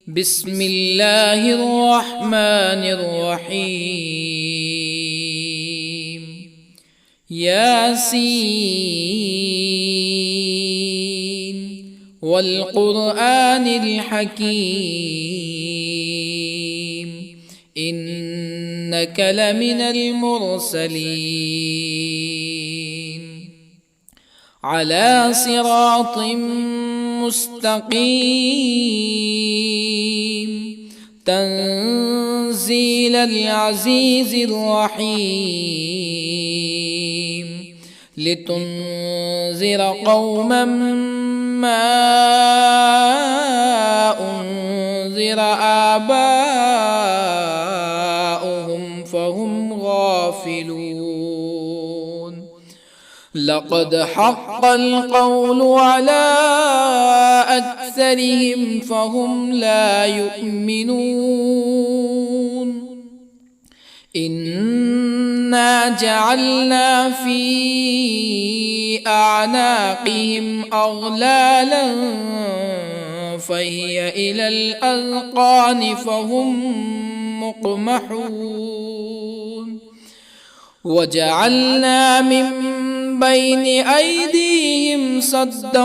بسم الله الرحمن الرحيم. ياسين والقرآن الحكيم إنك لمن المرسلين على صراط مستقيم تنزيل العزيز الرحيم لتنذر قوما ما أنذر آباؤهم فهم غافلون. لقد حق القول على أكثرهم فهم لا يؤمنون. إنا جعلنا في أعناقهم أغلالا فهي إلى الأذقان فهم مقمحون. وجعلنا من بين أيديهم سدا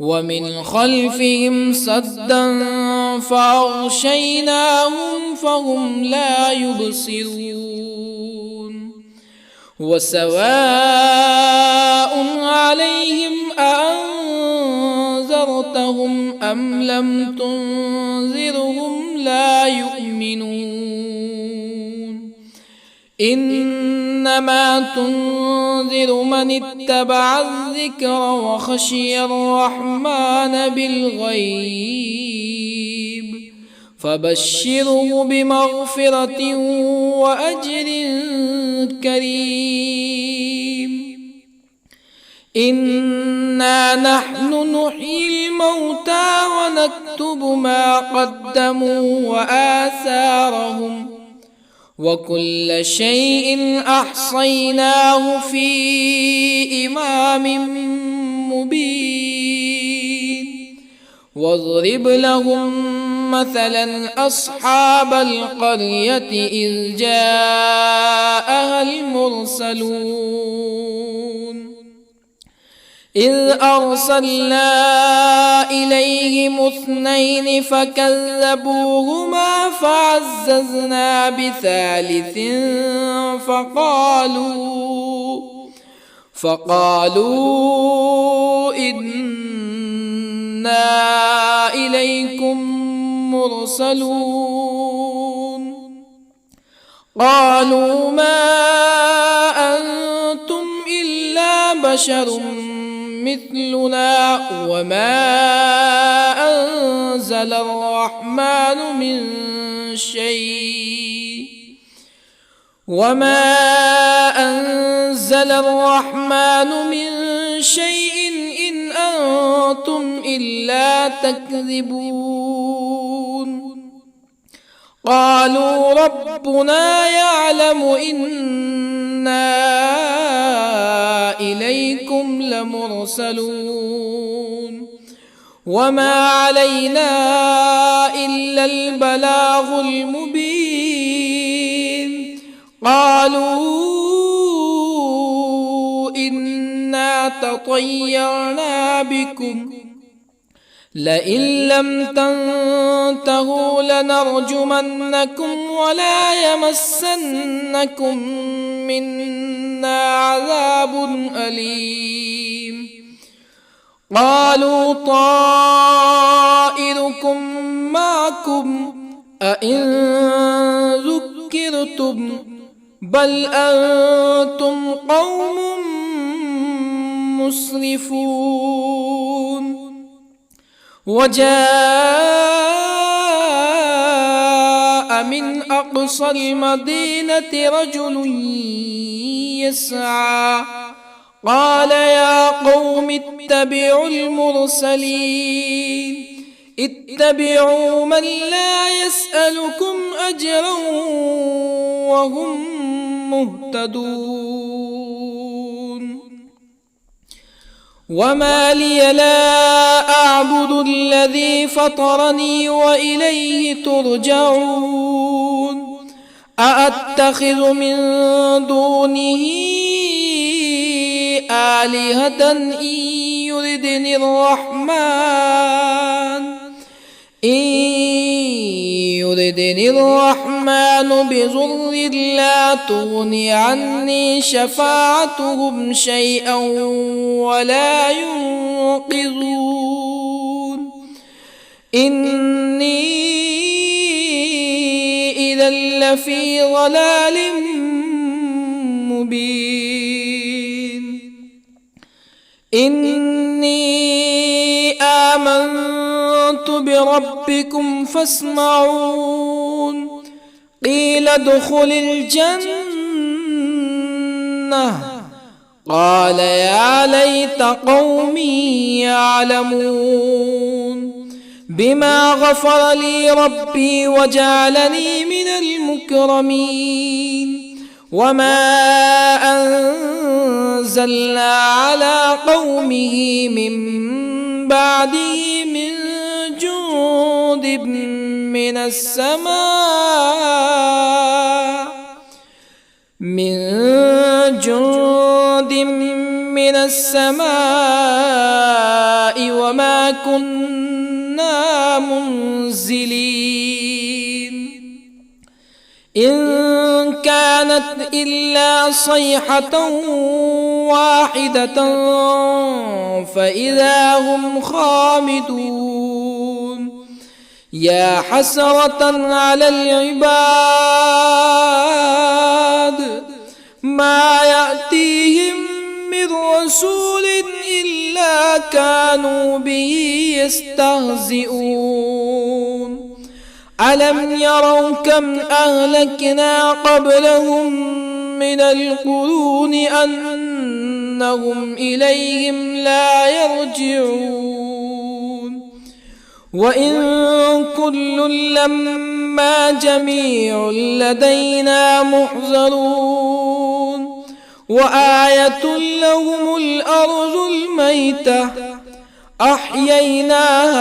ومن خلفهم سدا فأغشيناهم فهم لا يبصرون. وسواء عليهم أأنذرتهم أم لم تنذرهم لا يؤمنون. إنما تنذر من اتبع الذكر وخشي الرحمن بالغيب فبشره بمغفرة وأجر كريم. إنا نحن نحيي الموتى ونكتب ما قدموا وآثارهم وكل شيء أحصيناه في إمام مبين. واضرب لهم مثلا أصحاب القرية إذ جاءها المرسلون إذ أرسلنا إليهم اثنين فكذبوهما فعززنا بثالث فقالوا إنا إليكم مرسلون. قالوا ما أنتم إلا بشر مثلنا وما أنزل الرحمن من شيء إن أنتم إلا تكذبون. قالوا ربنا يعلم إنا إليكم لمرسلون وما علينا إلا البلاغ المبين. قالوا إنا تطيرنا بكم لئن لم تنتهوا لنرجمنكم ولا يمسنكم منا عذاب أليم. قالوا طائركم معكم أئن ذكرتم بل أنتم قوم مسرفون. وجاء من أقصى المدينة رجل يسعى قال يا قوم اتبعوا المرسلين اتبعوا من لا يسألكم أجرا وهم مهتدون. وما لي لا أعبد الذي فطرني وإليه ترجعون أأتخذ من دونه آلهة يردني الرحمن بضر لا تغن عني شفاعتهم شيئا ولا ينقذون إني إذا لفي ضلال مبين إني آمنت بربكم فاسمعون قيل ادخل الجنة قال يا ليت قومي يعلمون بما غفر لي ربي وجعلني من المكرمين وما أنزلنا على قومه من بعده من جند من السماء وما كنا منزلين إن كانت إلا صيحة واحدة فإذا هم خامدون يا حسرة على العباد ما يأتيهم من رسول إلا كانوا به يستهزئون ألم يروا كم أهلكنا قبلهم من القرون أنهم إليهم لا يرجعون وإن كل لما جميع لدينا محضرون وآية لهم الأرض الميتة أحييناها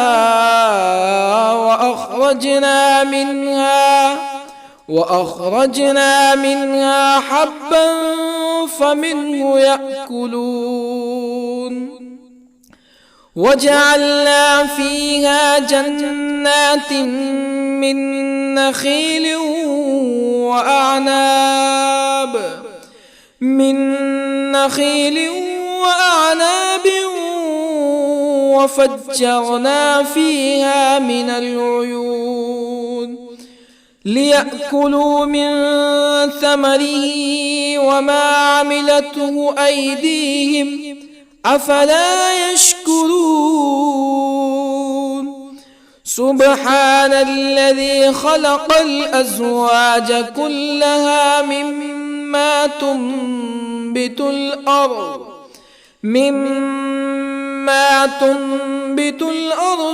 وأخرجنا منها حبا فمنه يأكلون وجعلنا فيها جنات من نخيل وأعناب وفجرنا فيها من العيون ليأكلوا من ثمره وما عملته أيديهم أفلا يشكرون سبحان الذي خلق الأزواج كلها مما تنبت الأرض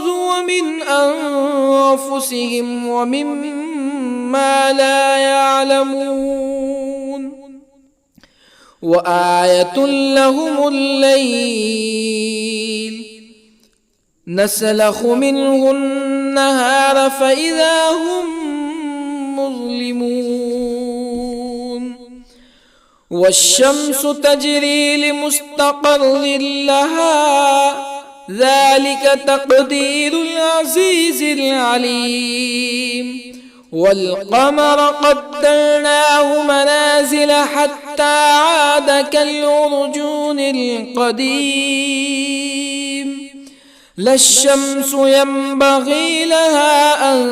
ومن أنفسهم ومما لا يعلمون وآية لهم الليل نسلخ منه النهار فإذا هم مظلمون والشمس تجري لمستقر لها ذلك تقدير العزيز العليم والقمر قدرناه منازل حتى عاد كالعرجون القديم لا الشمس ينبغي لها أن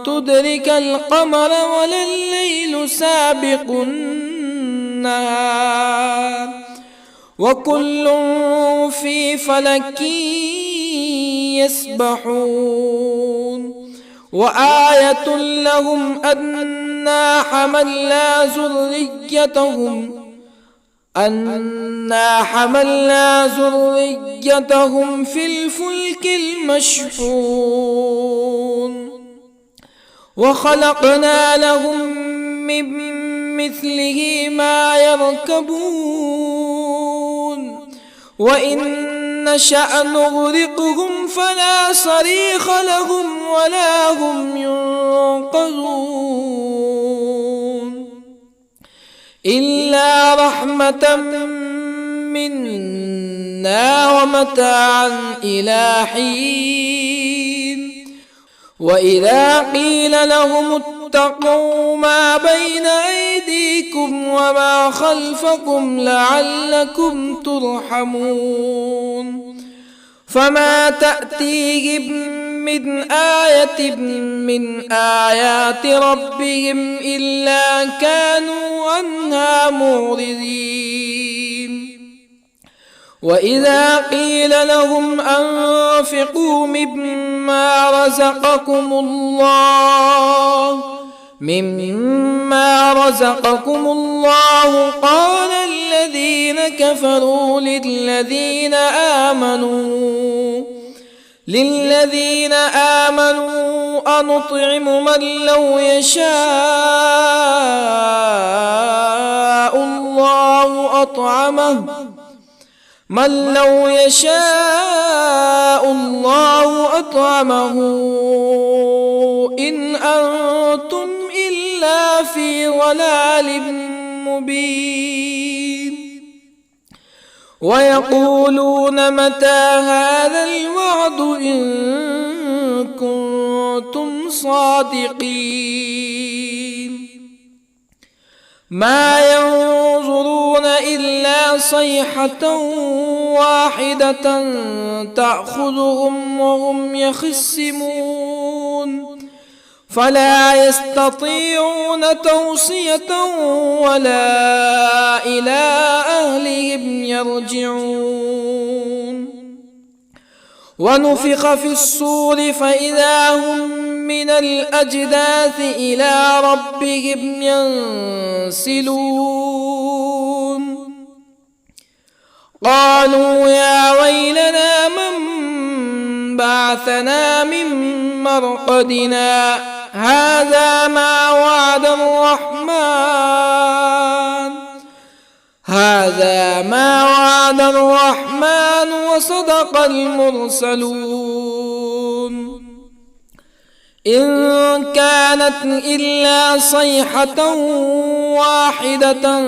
تدرك القمر ولا الليل سابق النهار وكل في فلك يسبحون وآية لهم أنا حملنا ذريتهم في الفلك المشحون وخلقنا لهم من مثله ما يركبون وإن نشأ نغرقهم فلا صريخ لهم ولا هم ينقذون إلا رحمة منا ومتاعا إلى حين وإذا قيل لهم اتقوا ما بين أيديكم وما خلفكم لعلكم ترحمون فما تأتيهم من آية من آيات ربهم إلا كانوا عنها معرضين وإذا قيل لهم أنفقوا مما رزقكم الله قال الذين كفروا للذين آمنوا أنطعم من لو يشاء الله أطعمه إن أنتم إلا في ضلال مبين ويقولون متى هذا الوعد إن كنتم صادقين ما ينظرون إلا صيحة واحدة تأخذهم وهم يخصمون فلا يستطيعون توصية ولا إلى أهلهم يرجعون ونفخ في الصور فإذا هم من الأجداث إلى ربهم ينسلون قالوا يا ويلنا من بعثنا من مرقدنا هذا ما وعد الرحمن وصدق المرسلون إن كانت إلا صيحة واحدة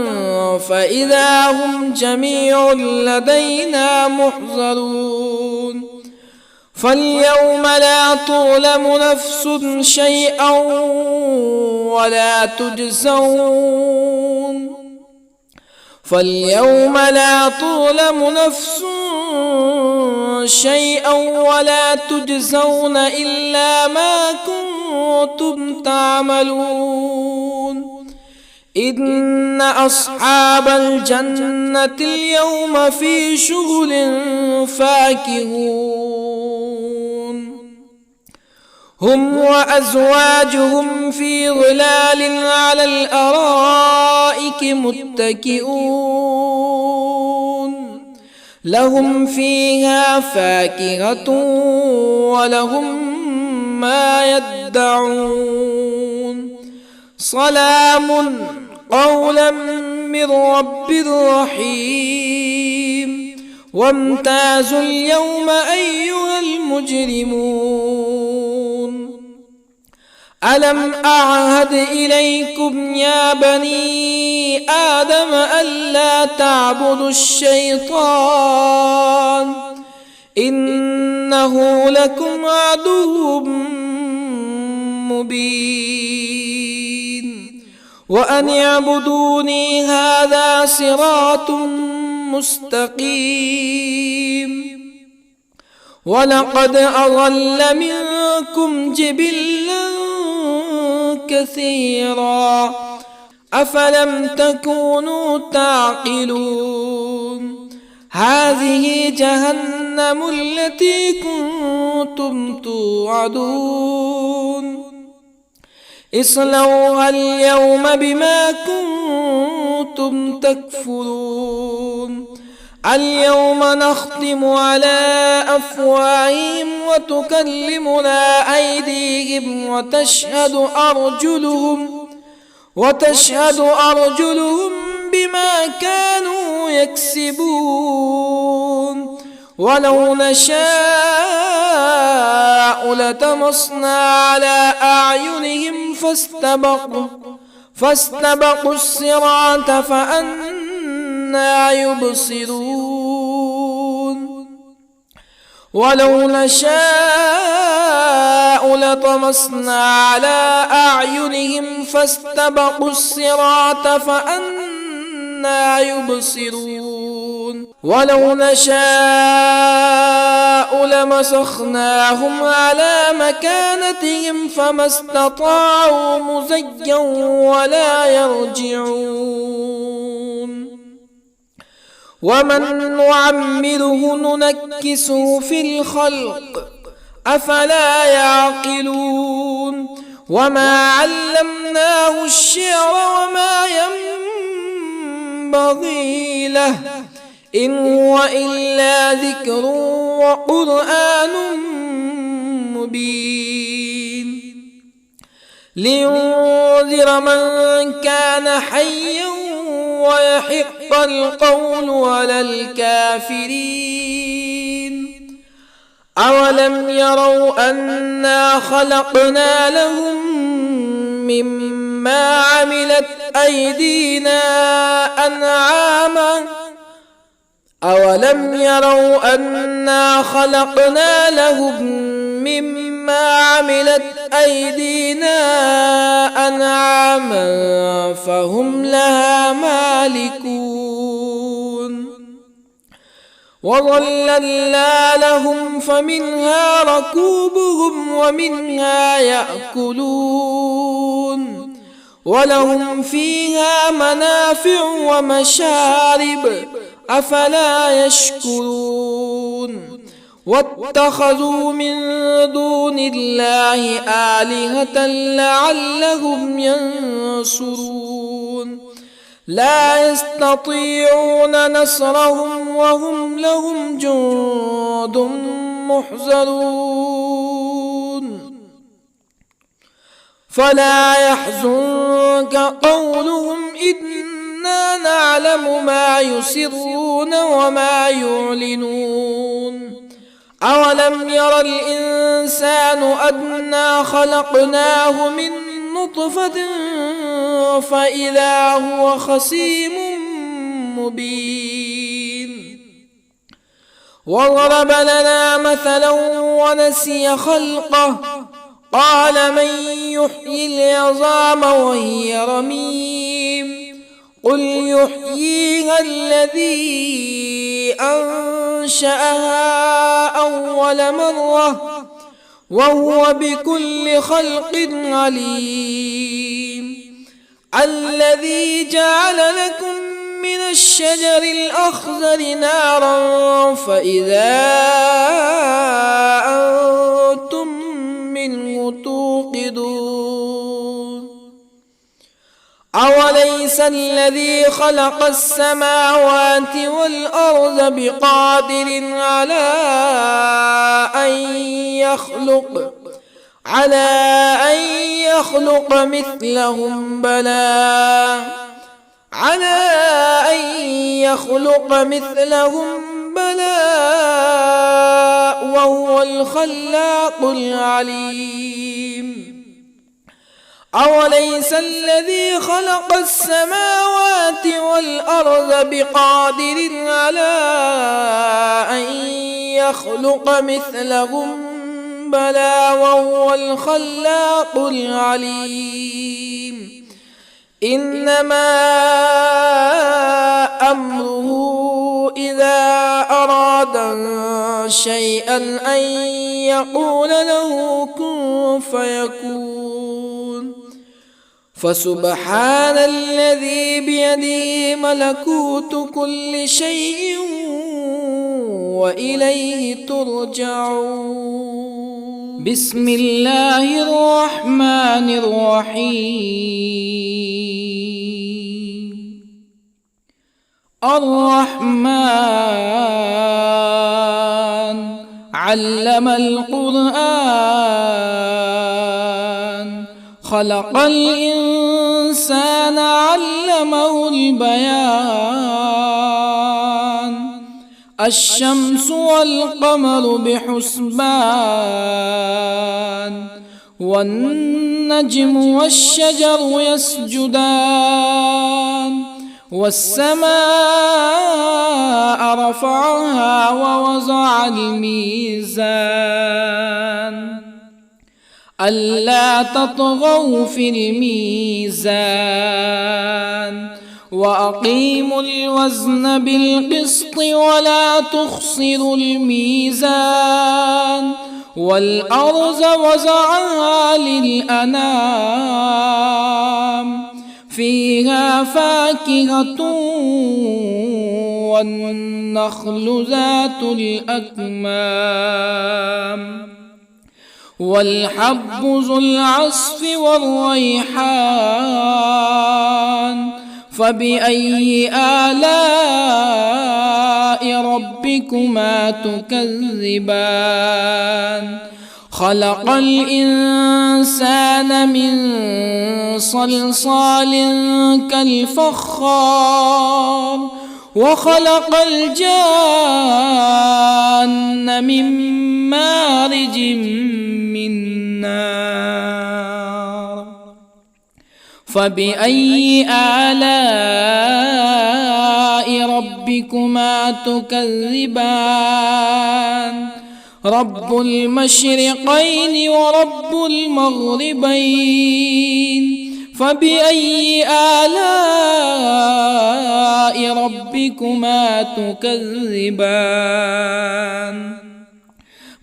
فإذا هم جميع لدينا محضرون فاليوم لا تظلم نفس شيئا ولا تجزون إلا ما كنتم تعملون إن أصحاب الجنة اليوم في شغل فاكهون هم وأزواجهم في ظلال على الأرائك متكئون لهم فيها فاكهة ولهم ما يدعون سلام قولا من رب رحيم وامتازوا اليوم أيها المجرمون ألم أعهد إليكم يا بني آدم ألا تعبدوا الشيطان إنه لكم عدو مبين وأن اعبدوني هذا صراط مستقيم ولقد أضل منكم جبلا كثيرا أفلم تكونوا تعقلون هذه جهنم التي كنتم توعدون اصلوها اليوم بما كنتم تكفرون اليوم نختم على أفواههم وتكلمنا أيديهم وتشهد أرجلهم بما كانوا يكسبون ولو نشاء لطمسنا على أعينهم فاستبقوا الصراط فأنى يبصرون ولو نشاء لطمسنا على أعينهم فاستبقوا الصراط فأنى يبصرون ولو نشاء لمسخناهم على مكانتهم فما استطاعوا مزيا ولا يرجعون ومن نعمره ننكسه في الخلق أفلا يعقلون وما علمناه الشعر وما ينبغي له إن هو إلا ذكر وقرآن مبين لينذر من كان حيا ويحق القول على الكافرين أولم يروا أنا خلقنا لهم مما عملت أيدينا أنعاما أولم يروا أنا خلقنا لهم مما عملت أيدينا أنعاما فهم لها مالكون وظللنا لهم فمنها ركوبهم ومنها يأكلون ولهم فيها منافع ومشارب أفلا يشكرون واتخذوا من دون الله آلهة لعلهم ينصرون لا يستطيعون نصرهم وهم لهم جند محضرون فلا يحزنك قولهم إنا نعلم ما يسرون وما يعلنون أولم ير الإنسان أنا خلقناه من نطفة فإذا هو خصيم مبين وضرب لنا مثلا ونسي خلقه قال من يحيي العظام وهي رميم قل يحييها الذي أنشأها أول مرة وهو بكل خلق عليم الذي جعل لكم من الشجر الأخضر نارا فإذا أنتم منه توقدون أوليس الذي خلق السماوات والأرض بقادر على أن يخلق مثلهم بلى وهو الخلاق العليم أوليس الذي خلق السماوات والأرض بقادر على أن يخلق مثلهم بلى وهو الخلاق العليم إنما أمره إذا أراد شيئا أن يقول له كن فيكون فسبحان الذي بيده ملكوت كل شيء وإليه ترجعون بسم الله الرحمن الرحيم الرحمن علم القرآن خلق الإنسان الإنسان علمه البيان الشمس والقمر بحسبان والنجم والشجر يسجدان والسماء رفعها ووضع الميزان ألا تطغوا في الميزان وأقيموا الوزن بالقسط ولا تخسروا الميزان والأرض وضعها للأنام فيها فاكهة والنخل ذات الأكمام والحب ذو العصف والريحان فبأي آلاء ربكما تكذبان خلق الإنسان من صلصال كالفخار وخلق الجان من مارج من نار فبأي آلاء ربكما تكذبان رب المشرقين ورب المغربين فبأي آلاء ربكما تكذبان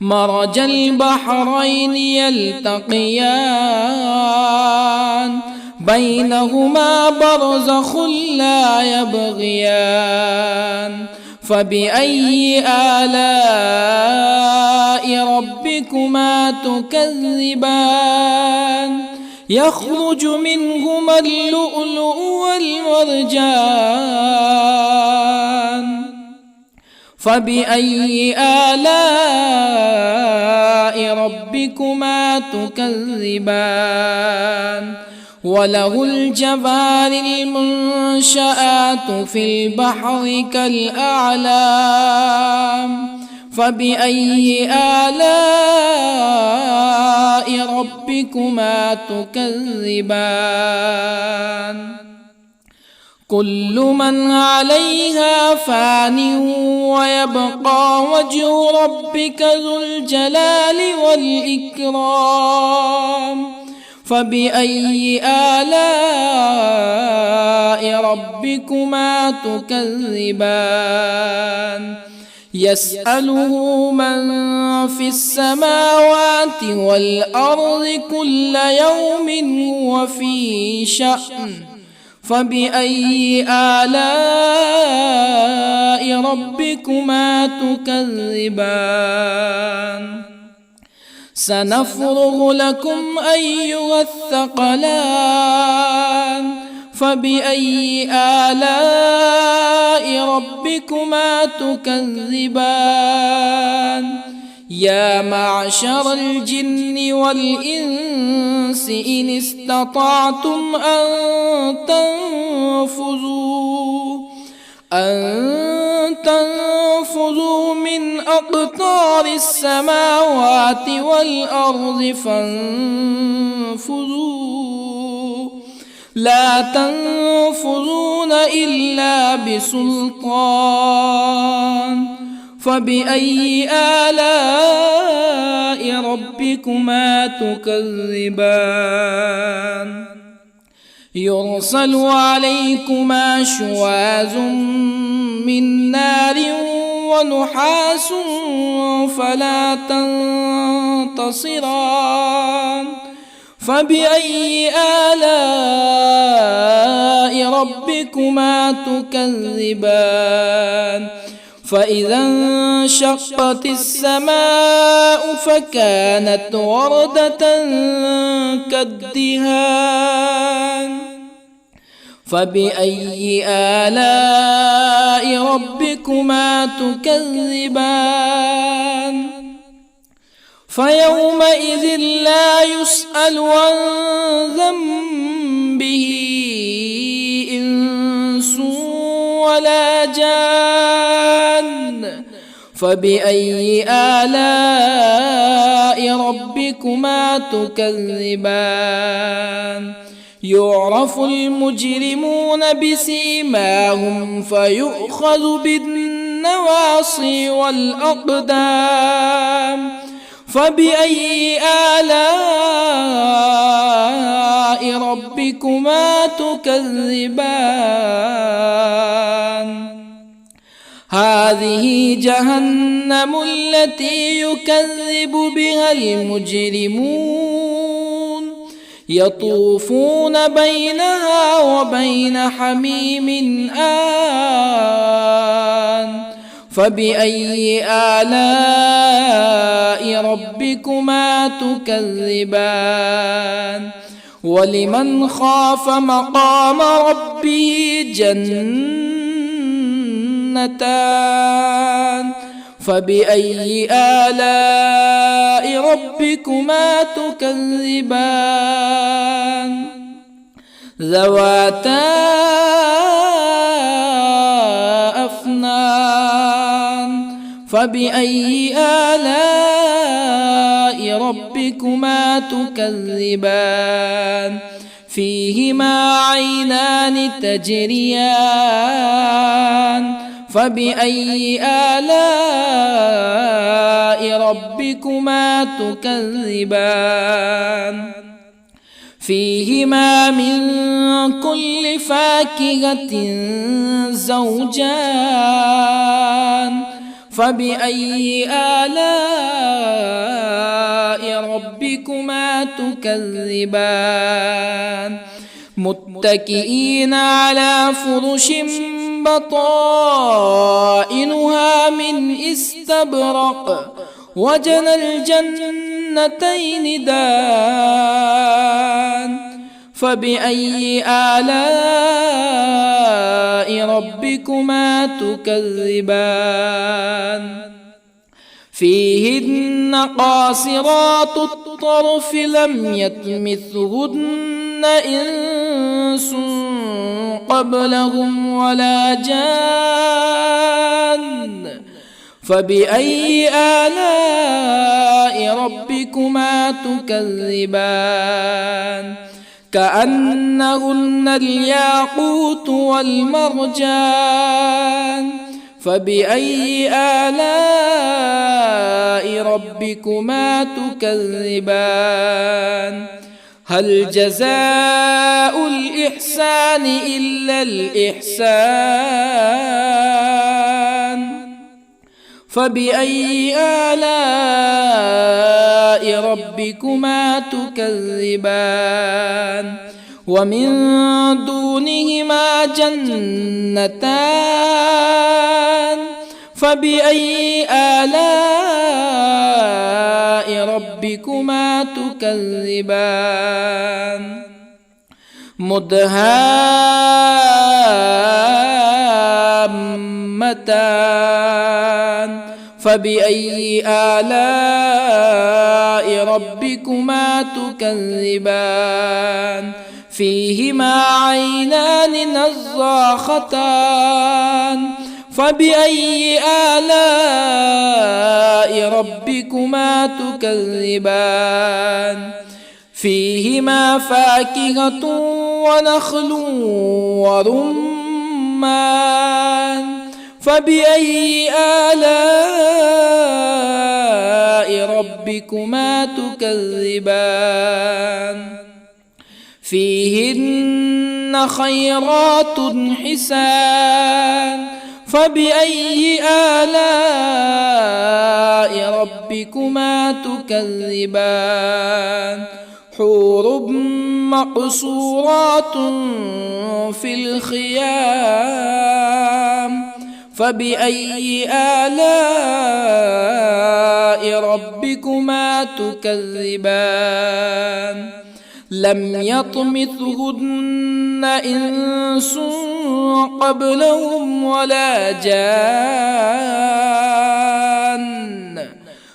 مرج البحرين يلتقيان بينهما برزخ لا يبغيان فبأي آلاء ربكما تكذبان يخرج منهما اللؤلؤ والمرجان فبأي آلاء ربكما تكذبان وله الجوار المنشآت في البحر كالأعلام فبأي آلاء ربكما تكذبان كل من عليها فان ويبقى وجه ربك ذو الجلال والإكرام فبأي آلاء ربكما تكذبان يسأله من في السماوات والأرض كل يوم هو في شأن فبأي آلاء ربكما تكذبان سنفرغ لكم أيها الثقلان فبأي آلاء ربكما تكذبان يا معشر الجن والإنس إن استطعتم أن تنفذوا من أقطار السماوات والأرض فانفذوا لا تنفذون إلا بسلطان فبأي آلاء ربكما تكذبان يرسل عليكما شواظ من نار ونحاس فلا تنتصران فبأي آلاء ربكما تكذبان فإذا انشقت السماء فكانت وردة كالدهان فبأي آلاء ربكما تكذبان فيومئذ لا يسأل عن ذنبه ولا جان فبأي آلاء ربكما تكذبان يعرف المجرمون بسيماهم فيؤخذ بالنواصي والأقدام فبأي آلاء ربكما تكذبان هذه جهنم التي يكذب بها المجرمون يطوفون بينها وبين حميم آن فبأي آلاء ربكما تكذبان ولمن خاف مقام ربه جنتان فبأي آلاء ربكما تكذبان ذواتا أفنان فبأي آلاء ربكما تكذبان فيهما عينان تجريان فبأي آلاء ربكما تكذبان فيهما من كل فاكهة زوجان فبأي آلاء ربكما تكذبان متكئين على فرش بطائنها من استبرق وجنى الجنتين دان فبأي آلاء ربكما تكذبان فيهن قاصرات الطرف لم يطمثهن إنس قبلهم ولا جان فبأي آلاء ربكما تكذبان كأنهن الياقوت والمرجان فبأي آلاء ربكما تكذبان هل جزاء الإحسان إلا الإحسان فبأي آلاء ربكما تكذبان ومن دونهما جنتان فبأي آلاء ربكما تكذبان مدهامتان فبأي آلاء ربكما تكذبان فيهما عينان نضاختان فبأي آلاء ربكما تكذبان فيهما فاكهة ونخل ورمان فبأي آلاء ربكما تكذبان فيهن خيرات حسان فبأي آلاء ربكما تكذبان حور مقصورات في الخيام فبأي آلاء ربكما تكذبان لم يطمثهن إنس قبلهم ولا جان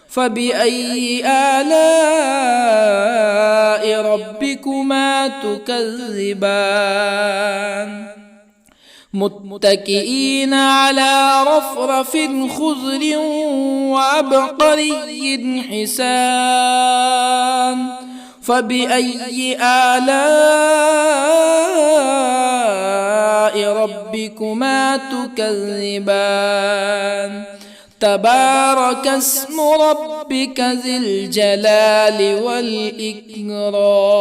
فبأي آلاء ربكما تكذبان متكئين على رفرف خضر وعبقري حسان فبأي آلاء ربكما تكذبان تبارك اسم ربك ذي الجلال والإكرام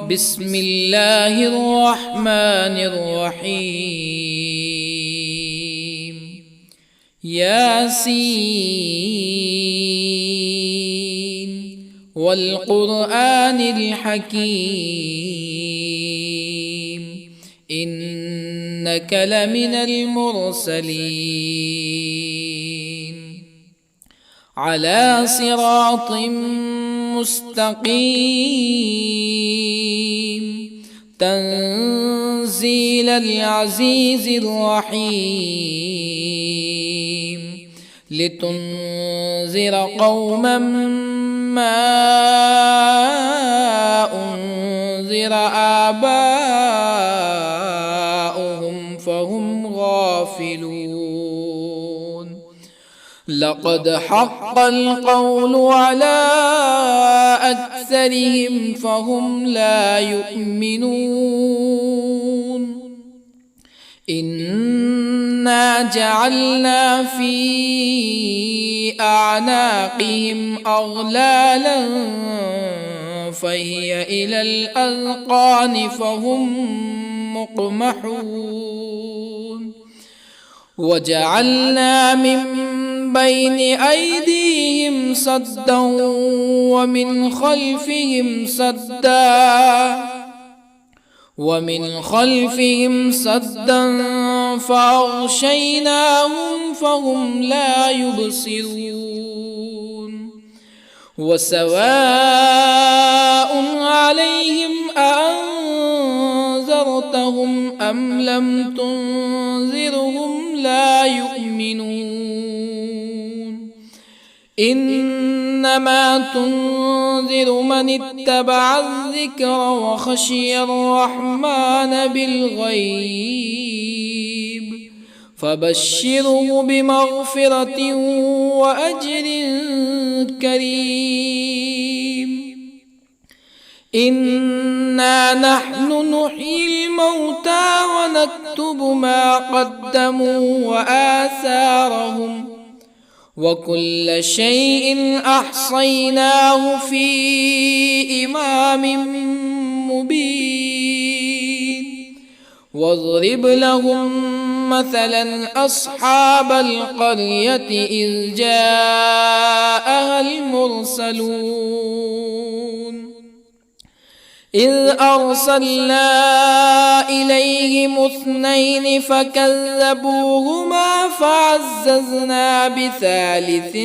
بسم الله الرحمن الرحيم ياسين والقرآن الحكيم إنك لمن المرسلين على صراط مستقيم تنزيل العزيز الرحيم لتنذر قوما ما أنذر آباؤهم فهم غافلون لقد حق القول على أكثرهم فهم لا يؤمنون إنا جعلنا في أعناقهم أغلالا فهي إلى الأذقان فهم مقمحون وجعلنا من بين أيديهم سدا ومن خلفهم سدا فأغشيناهم فهم لا يبصرون وسواء عليهم أأنذرتهم أم لم تنذرهم لا يؤمنون إنما تنذر من اتبع الذكر وخشي الرحمن بالغيب فبشره بمغفرة وأجر كريم إنا نحن نحيي الموتى ونكتب ما قدموا وآثارهم وكل شيء أحصيناه في إمام مبين واضرب لهم مثلا أصحاب القرية إذ جاءها المرسلون إذ أرسلنا إليهم اثنين فكذبوهما فعززنا بثالث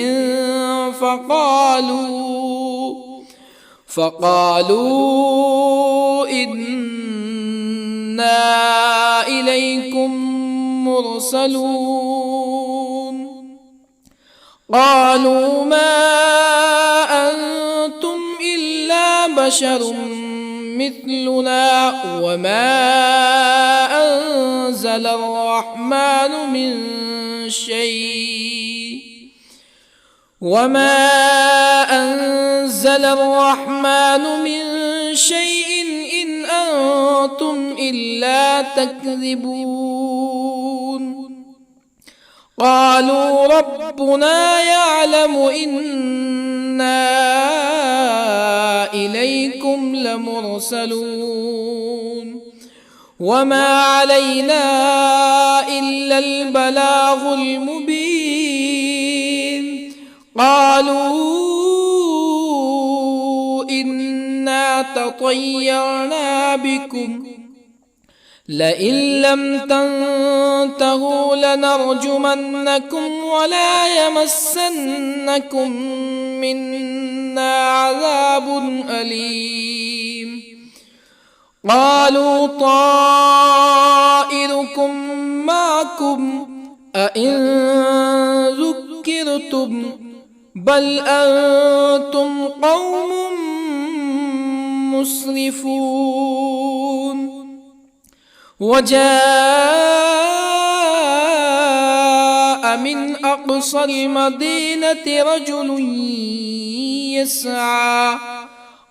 فقالوا إنا إليكم مرسلون قالوا ما أنتم إلا بشر مثلنا وما أنزل الرحمن من شيء إن أنتم إلا تكذبون قالوا ربنا يعلم إنا إليكم لمرسلون وما علينا إلا البلاغ المبين قالوا إنا تطيرنا بكم لئن لم تنتهوا لنرجمنكم ولا يمسنكم منا عذاب أليم قالوا طائركم معكم أئن ذكرتم بل أنتم قوم مسرفون وجاء من أقصى المدينة رجل يسعى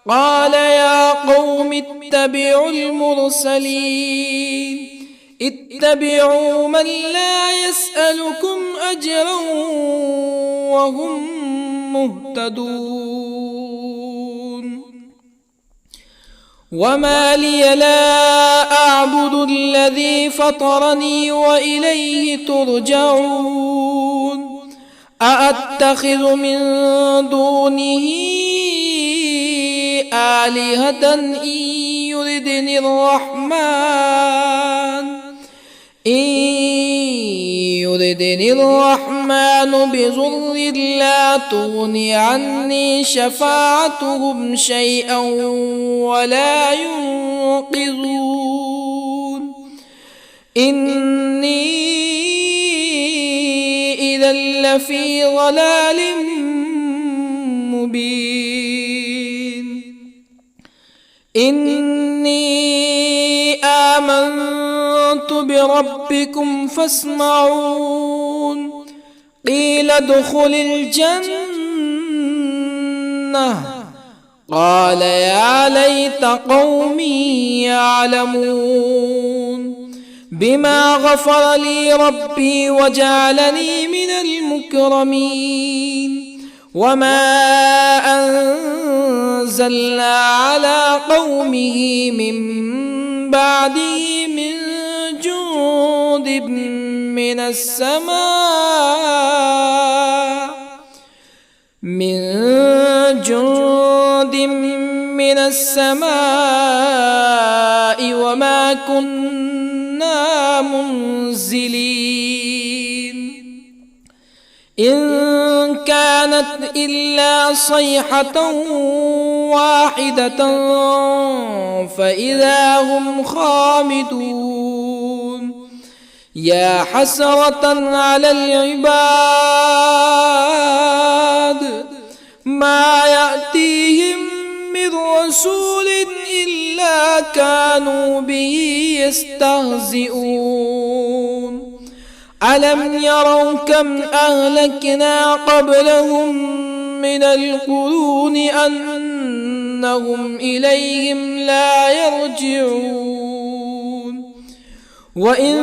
قال يا قوم اتبعوا المرسلين اتبعوا من لا يسألكم أجرا وهم مهتدون وما لي لا أعبد الذي فطرني وإليه ترجعون أأتخذ من دونه آلهة إن يردني الرحمن بضر لا تغني عني شفاعتهم شيئا ولا ينقذون إني إذا لفي ضلال مبين إني آمنت بربكم فاسمعون قيل ادخل الجنة قال يا ليت قومي يعلمون بما غفر لي ربي وجعلني من المكرمين وما أنزلنا على قومه من بعده من جند من السماء وما كنا منزلين إن كانت إلا صيحة واحدة فإذا هم خامدون يا حسرة على العباد ما يأتيهم من رسول إلا كانوا به يستهزئون ألم يروا كم أهلكنا قبلهم من القرون أنهم إليهم لا يرجعون وإن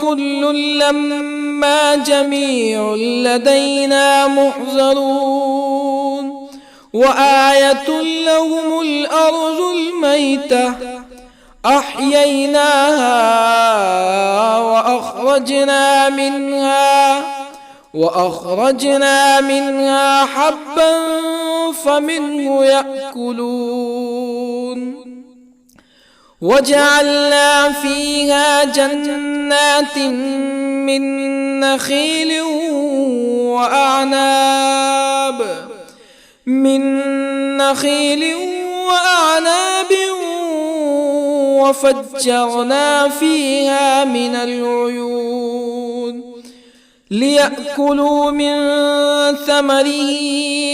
كل لما جميع لدينا محضرون وآية لهم الأرض الميتة أحييناها وأخرجنا منها حبا فمنه يأكلون وجعلنا فيها جنات من نخيل وأعناب وفجرنا فيها من العيون ليأكلوا من ثمره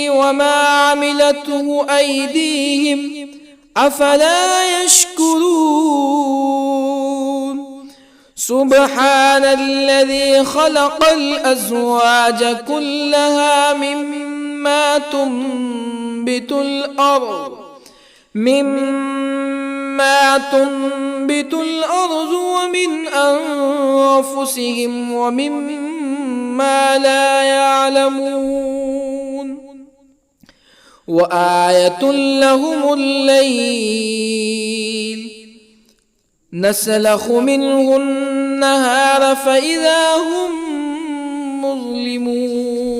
وما عملته أيديهم أفلا يشكرون سبحان الذي خلق الأزواج كلها مما تنبت الأرض ومن أنفسهم ومما لا يعلمون وآية لهم الليل نسلخ منه النهار فإذا هم مظلمون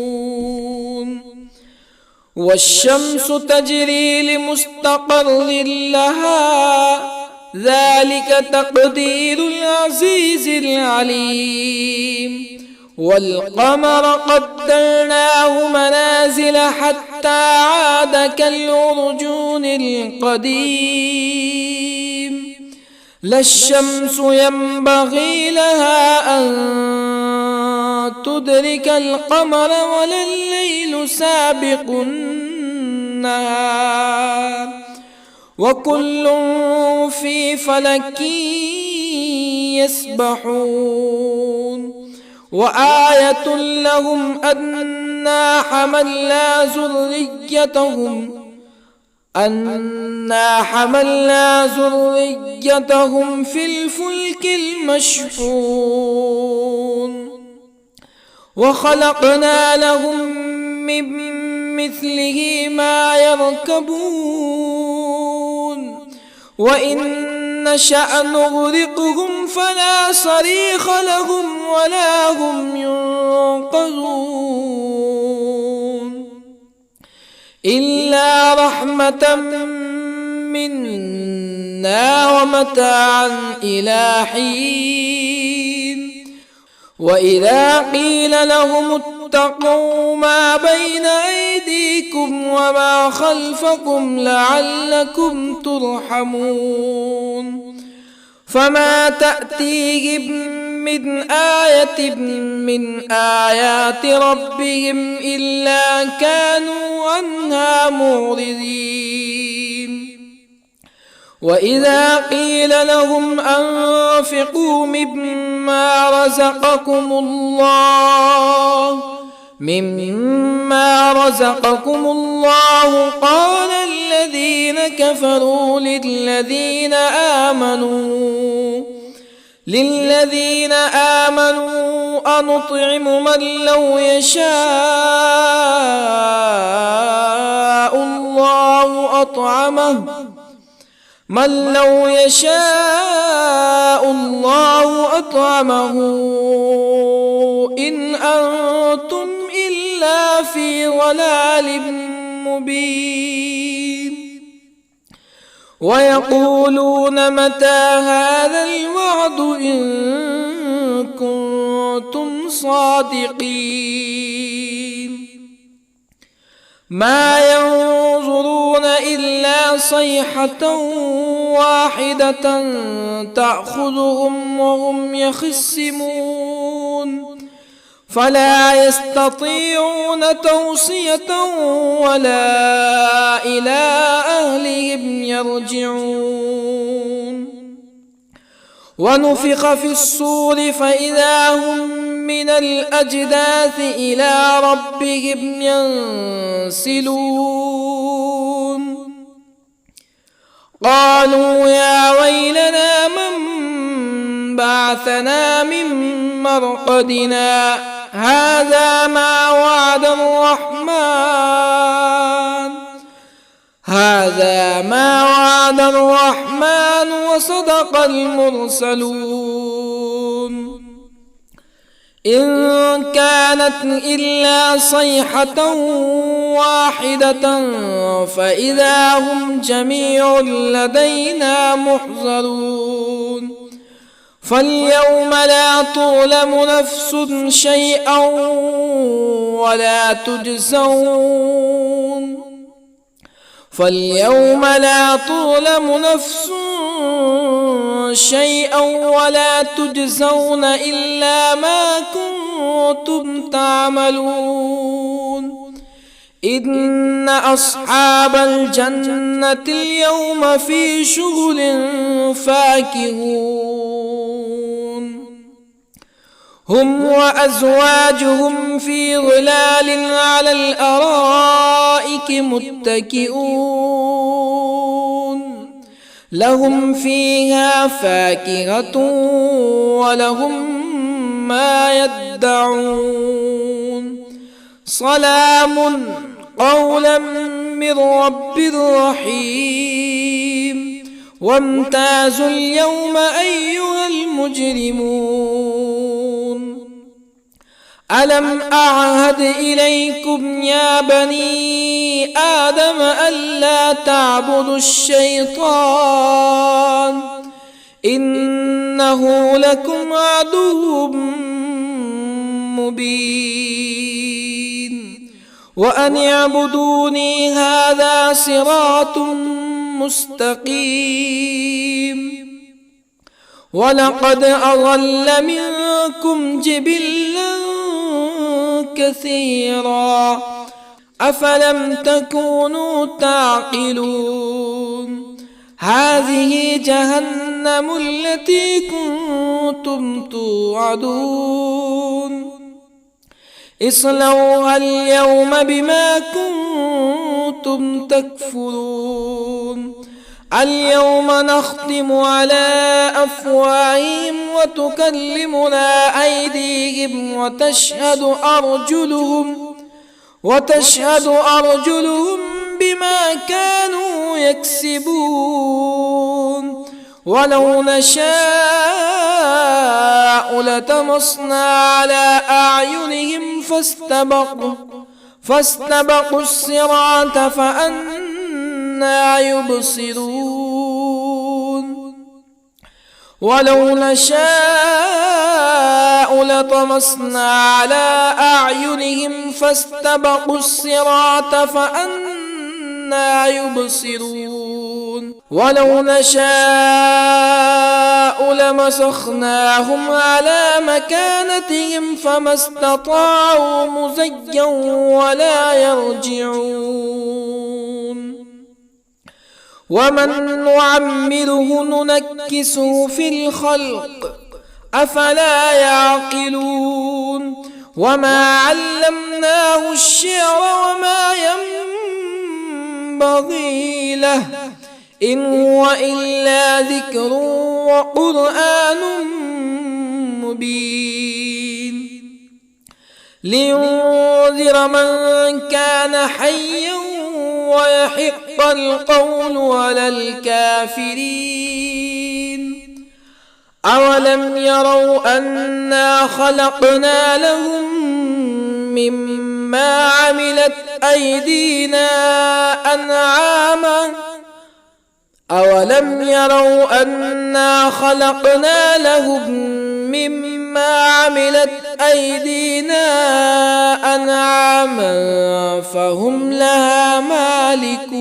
والشمس تجري لمستقر لها ذلك تقدير العزيز العليم والقمر قدرناه منازل حتى عاد كالعرجون القديم لا الشمس ينبغي لها أن تدرك القمر ولا الليل سابق النهار وكل في فلك يسبحون وآية لهم أنا حملنا ذريتهم في الفلك المشحون وخلقنا لهم من مثله ما يركبون وإن نشأ نغرقهم فلا صريخ لهم ولا هم ينقذون إلا رحمة منا ومتاعا إلى حين وإذا قيل لهم اتقوا ما بين أيديكم وما خلفكم لعلكم ترحمون فما تأتيهم من آية من آيات ربهم إلا كانوا عنها معرضين وإذا قيل لهم أنفقوا مما رزقكم الله قال الذين كفروا للذين آمنوا أنطعم من لو يشاء الله أطعمه إن أنتم إلا في ضلال مبين ويقولون متى هذا الوعد إن كنتم صادقين ما ينظرون إلا صيحة واحدة تأخذهم وهم يخصمون فلا يستطيعون توصية ولا إلى أهلهم يرجعون ونفخ في الصور فإذا هم من الأجداث إلى ربهم ينسلون قالوا يا ويلنا من بعثنا من مرقدنا هذا ما وعد الرحمن وصدق المرسلون إن كانت إلا صيحة واحدة فإذا هم جميع لدينا محضرون فاليوم لا تظلم نفس شيئا ولا تجزون إلا ما كنتم تعملون إن أصحاب الجنة اليوم في شغل فاكهون هم وأزواجهم في ظلال على الأرائك متكئون لهم فيها فاكهة ولهم ما يدعون سلام قولا من رب رحيم وامتازوا اليوم أيها المجرمون ألم أعهد إليكم يا بني آدم ألا تعبدوا الشيطان إنه لكم عدو مبين وأن اعبدوني هذا صراط مستقيم ولقد أضل منكم جبلا كثيرا أفلم تكونوا تعقلون هذه جهنم التي كنتم كنتم توعدون اصلوها اليوم بما كنتم تكفرون اليوم نختم على أفواههم وتكلمنا أيديهم وتشهد أرجلهم بما كانوا يكسبون ولو نشاء لطمسنا على أعينهم فاستبقوا الصراط فأنى يبصرون ولو نشاء لطمسنا على أعينهم فاستبقوا الصراط فأنى يبصرون ولو نشاء لمسخناهم على مكانتهم فما استطاعوا مزيا ولا يرجعون ومن نعمره ننكسه في الخلق أفلا يعقلون وما علمناه الشعر وما ينبغي له إن هو إلا ذكر وقرآن مبين لينذر من كان حيا ويحق القول على الكافرين أولم يروا أنا خلقنا لهم مما عملت أيدينا أنعاما أولم يروا أنا خلقنا لهم مما عملت أيدينا أنعاما فهم لها مالكون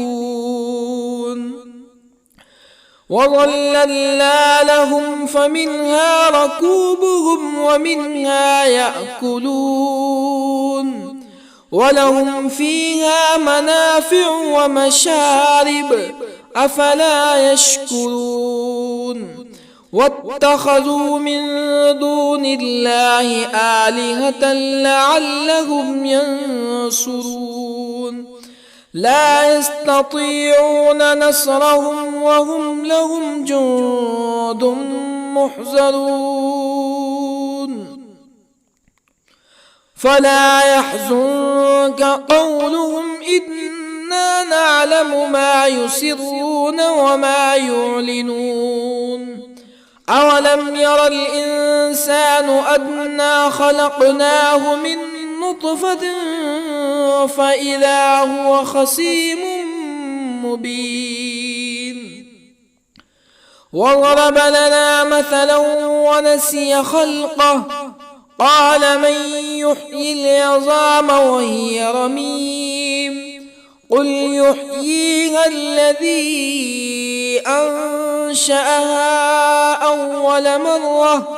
وظللنا لهم فمنها ركوبهم ومنها يأكلون ولهم فيها منافع ومشارب أفلا يشكرون واتخذوا من دون الله آلهة لعلهم ينصرون لا يستطيعون نصرهم وهم لهم جند محضرون فلا يحزنك قولهم إنا نعلم ما يسرون وما يعلنون أولم ير الإنسان أنا خلقناه من نطفة فإذا هو خصيم مبين وضرب لنا مثلا ونسي خلقه قال من يحيي العظام وهي رميم قل يحييها الذي أنشأها أول مرة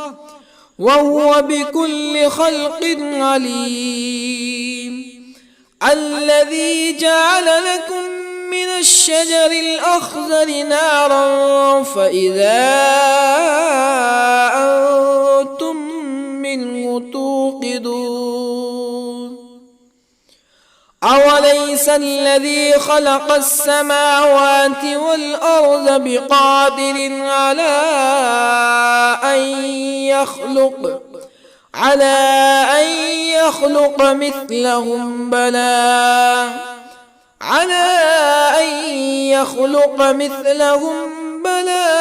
وهو بكل خلق عليم الذي جعل لكم من الشجر الأخضر نارا فإذا أنتم منه توقدون أوليس الذي خلق السماوات والأرض بقادر على أن يخلق مثلهم بلى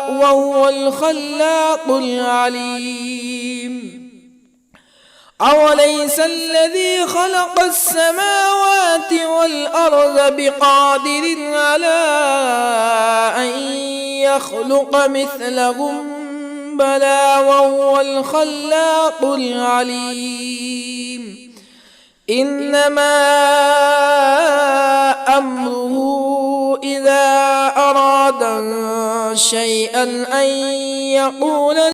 وهو الخلاق العليم أوليس الذي خلق السماوات والأرض بقادر على أن يخلق مثلهم بلى وهو الخلاق العليم إنما أمره إذا أراد شيئا أن يقول